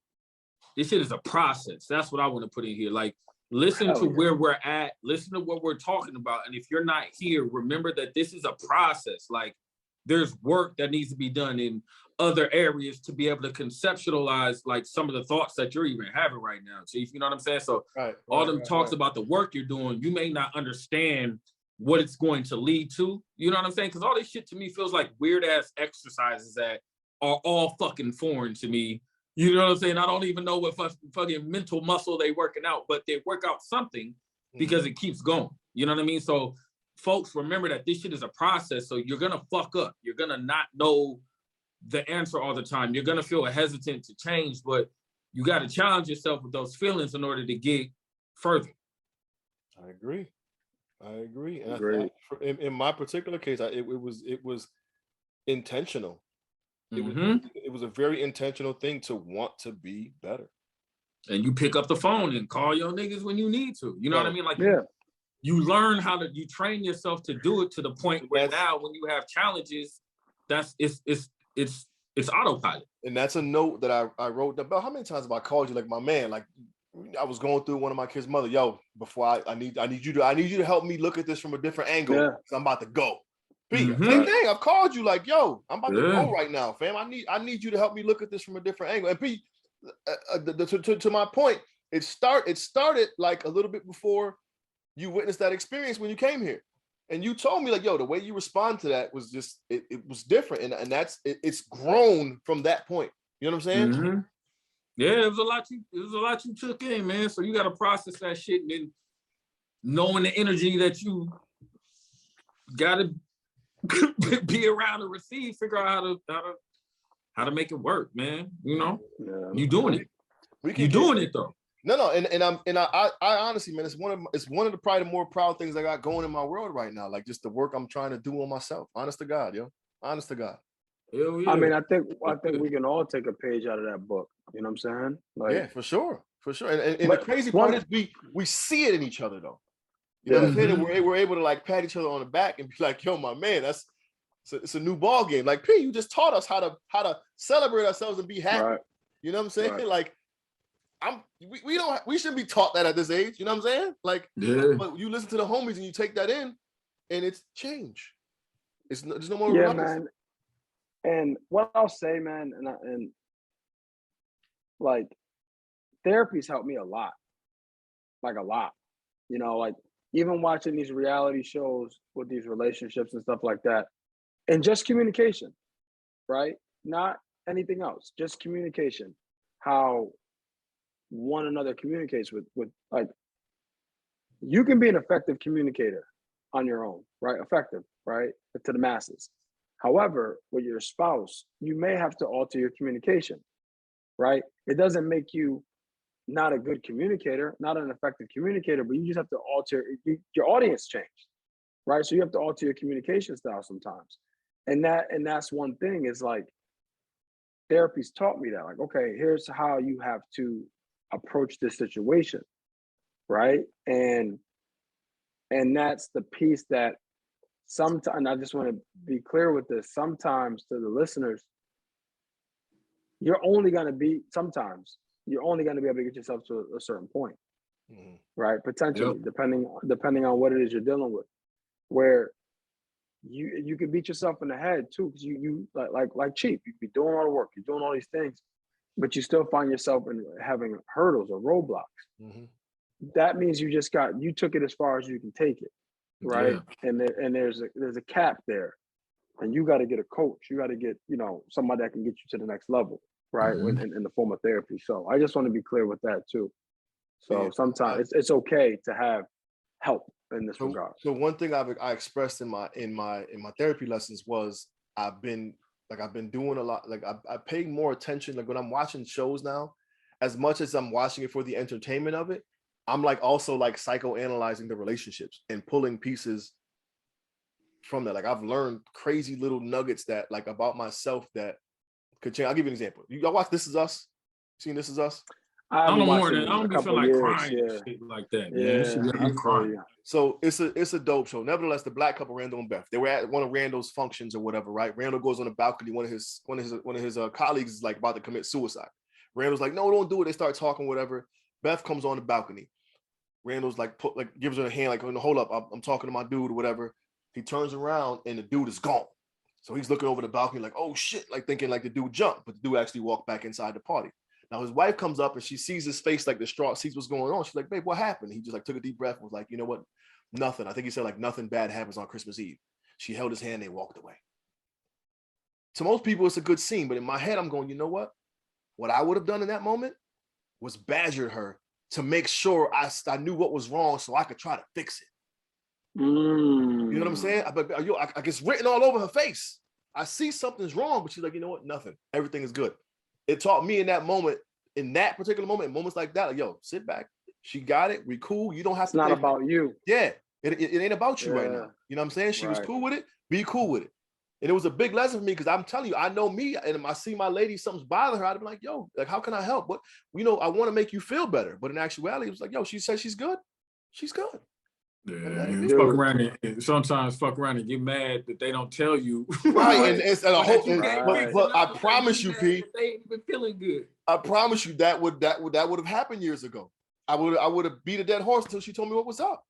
this shit is a process. That's what I want to put in here. Like, listen to where we're at. Listen to what we're talking about. And if you're not here, remember that this is a process. Like, there's work that needs to be done in other areas to be able to conceptualize like some of the thoughts that you're even having right now, Chief. You know what I'm saying? So all them talks about the work you're doing, you may not understand what it's going to lead to. You know what I'm saying? Because all this shit to me feels like weird ass exercises that are all fucking foreign to me. You know what I'm saying? I don't even know what fucking mental muscle they working out, but they work out something because it keeps going. You know what I mean? So folks, remember that this shit is a process. So you're going to fuck up. You're going to not know the answer all the time. You're going to feel hesitant to change, but you got to challenge yourself with those feelings in order to get further. I agree. And in my particular case, it was intentional. It was a very intentional thing to want to be better. And you pick up the phone and call your niggas when you need to. You know what I mean? Like, you learn you train yourself to do it to the point where now when you have challenges, it's It's autopilot. And that's a note that I wrote about. How many times have I called you like my man? Like I was going through one of my kids' mother. Yo, before I need you to help me look at this from a different angle. Yeah. I'm about to go. B, Mhm. same thing. I've called you like, yo, I'm about to Yeah. go right now, fam. I need you to help me look at this from a different angle. And B, to my point, it started like a little bit before you witnessed that experience when you came here. And you told me like, yo, the way you respond to that was just, it was different. And that's, it's grown from that point. You know what I'm saying? Mhm. Yeah, it was a lot you took in, man. So you got to process that shit, and then knowing the energy that you got to be around to receive, figure out how to make it work, man. You know, you doing it. You doing it though. No, and I honestly, man, it's one of the probably the more proud things I got going in my world right now. Like just the work I'm trying to do on myself. Honest to God, yo. Honest to God. Hell yeah. I mean, I think we can all take a page out of that book. You know what I'm saying? Like, yeah, for sure. And the crazy part is we see it in each other though. You know what I'm saying? And we're able to like pat each other on the back and be like, yo, my man, it's a new ball game. Like P, you just taught us how to celebrate ourselves and be happy. Right. You know what I'm saying? Right. Like we shouldn't be taught that at this age. You know what I'm saying? Like, but you listen to the homies and you take that in, and it's change. There's no more. Yeah, man. And what I'll say, man, and like therapy's helped me a lot, like a lot. You know, like even watching these reality shows with these relationships and stuff like that, and just communication, right? Not anything else, just communication. How one another communicates with like you can be an effective communicator on your own, right? Effective, right? To the masses. However, with your spouse, you may have to alter your communication, right? It doesn't make you not a good communicator, not an effective communicator, but you just have to alter your audience changed, right? So you have to alter your communication style sometimes. And that's one thing is like therapy's taught me that, like, okay, here's how you have to approach this situation, right? And that's the piece that sometimes, I just want to be clear with this, sometimes to the listeners, you're only going to be able to get yourself to a certain point, right? Potentially, depending on what it is you're dealing with, where you could beat yourself in the head too, because you like cheap, you be doing all the work, you're doing all these things, but you still find yourself in having hurdles or roadblocks. That means you took it as far as you can take it, right? Yeah. And there's a cap there, and you got to get a coach. You got to get somebody that can get you to the next level, right? In the form of therapy. So I just want to be clear with that too. So yeah, sometimes it's okay to have help in this regard. So one thing I expressed in my therapy lessons was I've been doing a lot. Like I pay more attention. Like when I'm watching shows now, as much as I'm watching it for the entertainment of it, I'm like also like psychoanalyzing the relationships and pulling pieces from that. Like I've learned crazy little nuggets that like about myself that could change. I'll give you an example. Y'all watch This Is Us? Seen This Is Us? I don't be feeling like crying and shit like that, man. I'm crying. So it's a dope show. Nevertheless, the black couple, Randall and Beth, they were at one of Randall's functions or whatever, right? Randall goes on the balcony. One of his colleagues is like about to commit suicide. Randall's like, no, don't do it. They start talking, whatever. Beth comes on the balcony. Randall's like gives her a hand, like, hold up, I'm talking to my dude or whatever. He turns around and the dude is gone. So he's looking over the balcony like, oh shit, like thinking like the dude jumped, but the dude actually walked back inside the party. Now his wife comes up and she sees his face like distraught, sees what's going on. She's like, babe, what happened? He just like took a deep breath and was like, you know what? Nothing. I think he said like nothing bad happens on Christmas Eve. She held his hand and they walked away. To most people, it's a good scene, but in my head, I'm going, you know what? What I would have done in that moment was badger her to make sure I knew what was wrong so I could try to fix it. You know what I'm saying? I guess written all over her face. I see something's wrong, but she's like, you know what? Nothing. Everything is good. It taught me in that moment, in that particular moment, in moments like that, like, yo, sit back. She got it. We cool. You don't have to. It's not about you. Yeah. It ain't about you right now. You know what I'm saying? She was cool with it. Be cool with it. And it was a big lesson for me because I'm telling you, I know me, and if I see my lady, something's bothering her, I'd be like, yo, like, how can I help? What, I want to make you feel better. But in actuality, it was like, yo, she said she's good. She's good. Yeah, fuck Dude, around and sometimes fuck around and get mad that they don't tell you. Right, and it's and a Or whole. that you can't fix But I enough, that promise you, mad P. that they ain't even feeling good. I promise you that would have happened years ago. I would have beat a dead horse until she told me what was up.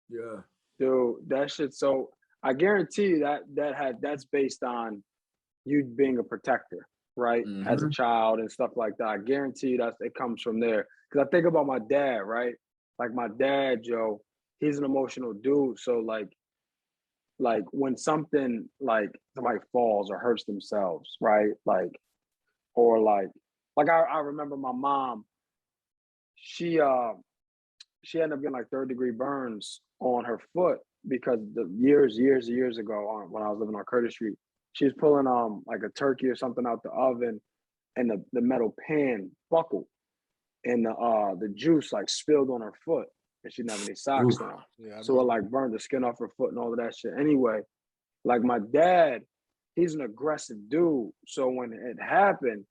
Yeah. dude, that shit. So I guarantee you that's based on you being a protector, right? As a child and stuff like that. I guarantee you that it comes from there. Because I think about my dad, right? Like my dad, Joe, he's an emotional dude. So like when something like somebody falls or hurts themselves, right? Or I remember my mom, she she ended up getting like third-degree burns on her foot because the years ago when I was living on Curtis Street, she was pulling like a turkey or something out the oven, and the metal pan buckled, and the juice like spilled on her foot, and she didn't have any socks on. Yeah, So it like burned the skin off her foot and all of that shit. Anyway, like my dad, he's an aggressive dude. So when it happened,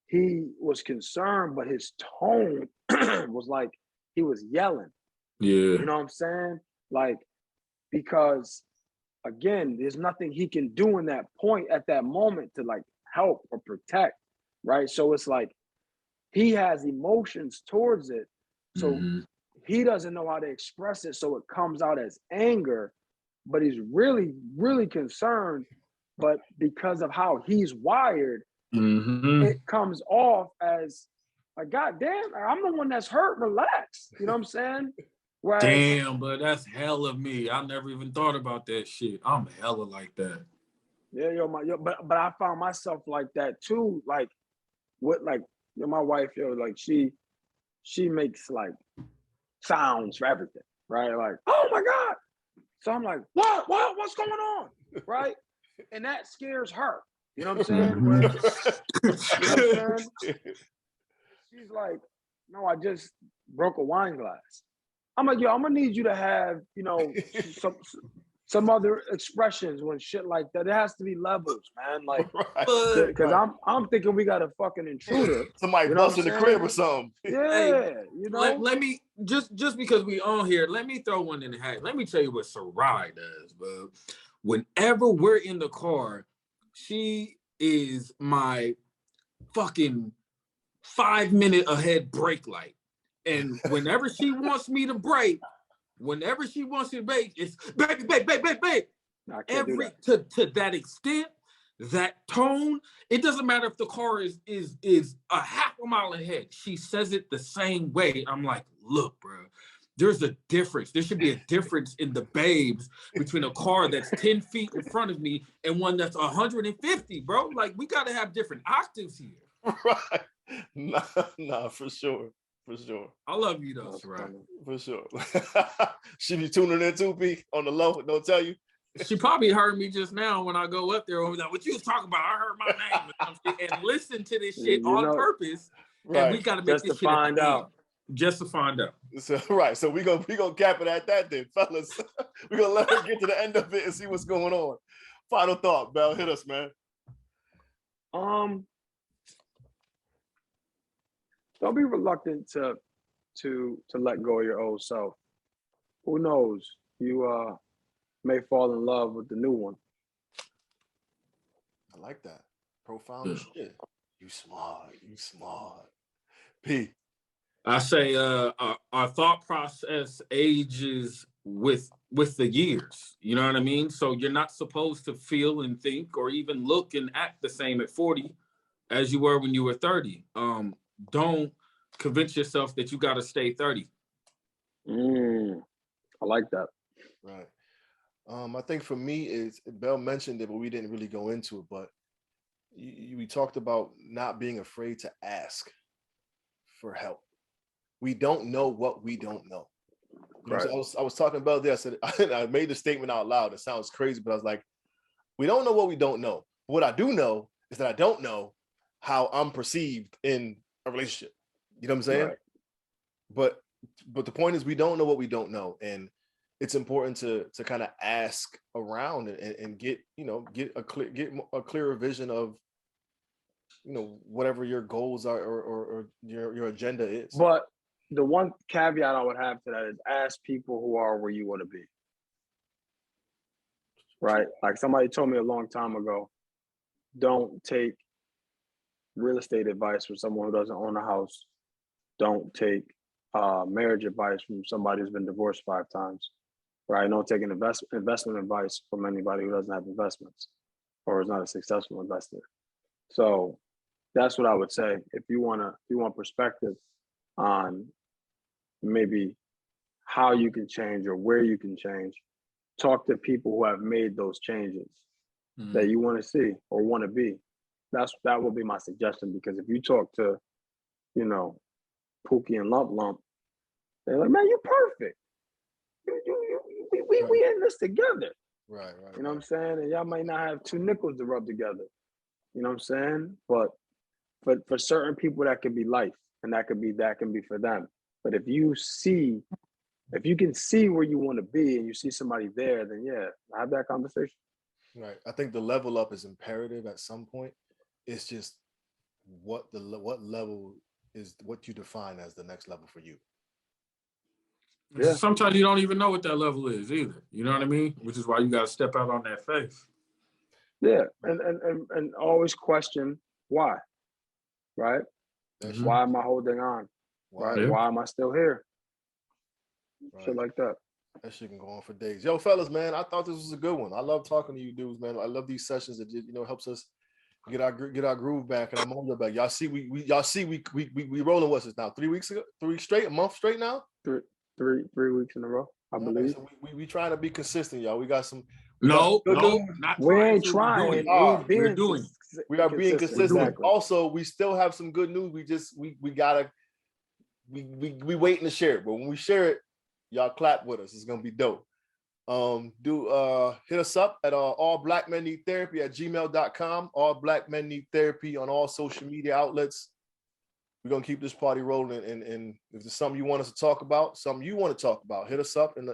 he was concerned, but his tone was like he was yelling. Yeah. You know what I'm saying? Like, because again, there's nothing he can do in that point at that moment to like help or protect, right? So it's like he has emotions towards it. So he doesn't know how to express it. So it comes out as anger, but he's really, really concerned. But because of how he's wired, it comes off as like, God damn, I'm the one that's hurt. Relax. You know what I'm saying? Whereas, Damn, but that's hella me. I never even thought about that shit. I'm hella like that. yeah, but I found myself like that too. Like with like my wife, like she makes like sounds for everything, right? Like, oh my God. So I'm like, what's going on? Right? And that scares her. You know what I'm saying? Whereas, you know what I'm saying? She's like, no, I just broke a wine glass. I'm like, yo, I'm gonna need you to have, some other expressions when shit like that. It has to be levels, man. Like, because I'm thinking we got a fucking intruder. Somebody busting the crib or something. Yeah, hey, you know. Let me just because we on here, let me throw one in the hat. Let me tell you what Sarai does, bro. Whenever we're in the car, she is my fucking 5-minute ahead brake light. And whenever she wants me to brake, it's baby. Every to that extent, that tone, it doesn't matter if the car is a half a mile ahead. She says it the same way. I'm like, look, bro, there's a difference. There should be a difference in the babes between a car that's 10 feet in front of me and one that's 150, bro. Like, we got to have different octaves here. Right. Nah, for sure. I love you though, right? For sure. She be tuning in too, P, on the low. Don't tell you. She probably heard me just now when I go up there. Like, what you was talking about? I heard my name and listen to this shit on purpose. Right. And we got to make this shit at the end. Just to find out. So, right. So we gonna cap it at that then, fellas. We're gonna let her get to the end of it and see what's going on. Final thought, Bell. Hit us, man. Don't be reluctant to let go of your old self. Who knows? You may fall in love with the new one. I like that. Profound shit. You smart. P. I say our thought process ages with the years. You know what I mean? So you're not supposed to feel and think or even look and act the same at 40 as you were when you were 30. Don't convince yourself that you got to stay 30. I like that. Right. I think for me is Bell mentioned it, but we didn't really go into it. But we talked about not being afraid to ask for help. We don't know what we don't know. You know, so I was talking about this. I said I made the statement out loud. It sounds crazy, but I was like, we don't know what we don't know. What I do know is that I don't know how I'm perceived in a relationship. You know what I'm saying? Right. But the point is, we don't know what we don't know, and it's important to kind of ask around and get a clearer vision of whatever your goals are or your agenda is. But the one caveat I would have to that is ask people who are where you want to be. Right? Like somebody told me a long time ago, don't take real estate advice from someone who doesn't own a house. Don't take marriage advice from somebody who's been divorced 5 times. Right? Don't take an investment advice from anybody who doesn't have investments or is not a successful investor. So that's what I would say. If you want perspective on maybe how you can change or where you can change, talk to people who have made those changes that you want to see or want to be. That would be my suggestion, because if you talk to, you know, Pookie and Lump, they're like, man, you're perfect. We in this together. Right. You know what I'm saying? And y'all might not have 2 nickels to rub together. You know what I'm saying? But for certain people, that could be life, and that can be for them. But if you can see where you want to be and you see somebody there, then yeah, have that conversation. Right. I think the level up is imperative at some point. It's just what level is what you define as the next level for you. Yeah. Sometimes you don't even know what that level is either. You know what I mean? Which is why you got to step out on that faith. Yeah, and always question why. Right? Mm-hmm. Why am I holding on? Right? Yeah. Why am I still here? Right. Shit like that. That shit can go on for days. Yo, fellas, man, I thought this was a good one. I love talking to you dudes, man. I love these sessions that helps us get our groove back and our mojo back. Y'all see, we rolling. What's this now? 3 weeks ago? 3 straight, a month straight now? 3 weeks in a row, I believe. So we trying to be consistent, y'all. We got some. No, news. not we trying ain't to. trying. We're doing. We are being consistent. Exactly. Also, we still have some good news. We gotta waiting to share it. But when we share it, y'all clap with us. It's gonna be dope. Hit us up at All Black Men Need Therapy at gmail.com. All Black Men Need Therapy on all social media outlets. We're gonna keep this party rolling, and if there's something you want us to talk about, something you want to talk about, hit us up and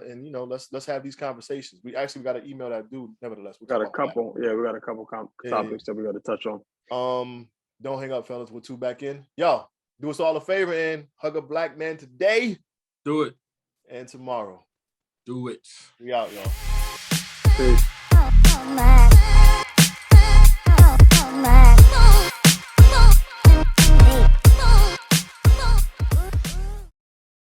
let's have these conversations. We got an email that dude. Nevertheless, we got a couple topics that we got to touch on. Don't hang up, fellas. We're 2 back in. Yo, do us all a favor and hug a black man today. Do it. And tomorrow. Do it. We out, y'all. Peace.